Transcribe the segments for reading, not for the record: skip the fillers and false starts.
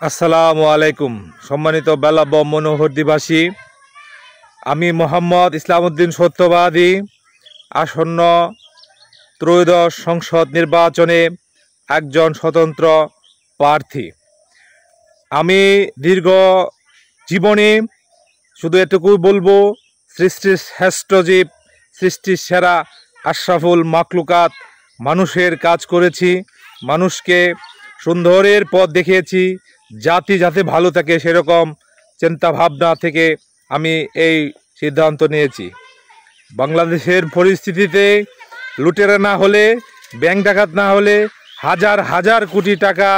আসসালামু আলাইকুম। সম্মানিত বেলাব মনোহরদিবাসী, আমি মোহাম্মদ ইসলামউদ্দিন সত্যবাদী আসন্ন ত্রয়োদশ সংসদ নির্বাচনে একজন স্বতন্ত্র প্রার্থী। আমি দীর্ঘ জীবনে শুধু এটুকুই বলবো, সৃষ্টির শ্রেষ্ঠ জীব, সৃষ্টির সেরা আশরাফুল মাখলুকাত মানুষের কাজ করেছি, মানুষকে সুন্দরের পথ দেখিয়েছি, জাতি যাতে ভালো থাকে সেরকম চিন্তা ভাবনা থেকে আমি এই সিদ্ধান্ত নিয়েছি। বাংলাদেশের পরিস্থিতিতে লুটেরা না হলে, ব্যাংক ডাকাত না হলে, হাজার হাজার কোটি টাকা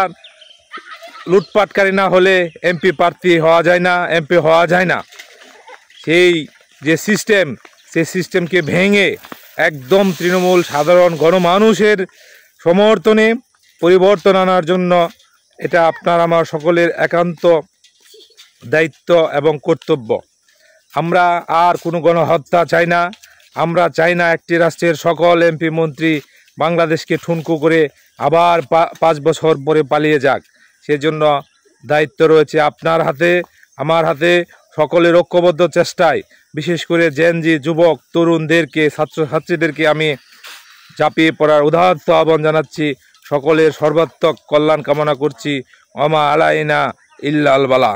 লুটপাটকারী না হলে এমপি প্রার্থী হওয়া যায় না, এমপি হওয়া যায় না। সেই যে সিস্টেম, সেই সিস্টেমকে ভেঙে একদম তৃণমূল সাধারণ গণমানুষের সমর্থনে পরিবর্তন আনার জন্য এটা আপনার আমার সকলের একান্ত দায়িত্ব এবং কর্তব্য। আমরা আর কোনো গণহত্যা চাই না। আমরা চাই না একটি রাষ্ট্রের সকল এমপি মন্ত্রী বাংলাদেশকে ঠুনকো করে আবার 5 বছর পরে পালিয়ে যাক। সেজন্য দায়িত্ব রয়েছে আপনার হাতে, আমার হাতে। সকলের ঐক্যবদ্ধ চেষ্টায়, বিশেষ করে জেনজি যুবক তরুণদেরকে, ছাত্রছাত্রীদেরকে আমি ঝাঁপিয়ে পড়ার উদাত্ত আহ্বান জানাচ্ছি। সকলের সর্বাত্মক কল্যাণ কামনা করছি। ওমা আলাইনা ইল্লাল বালা।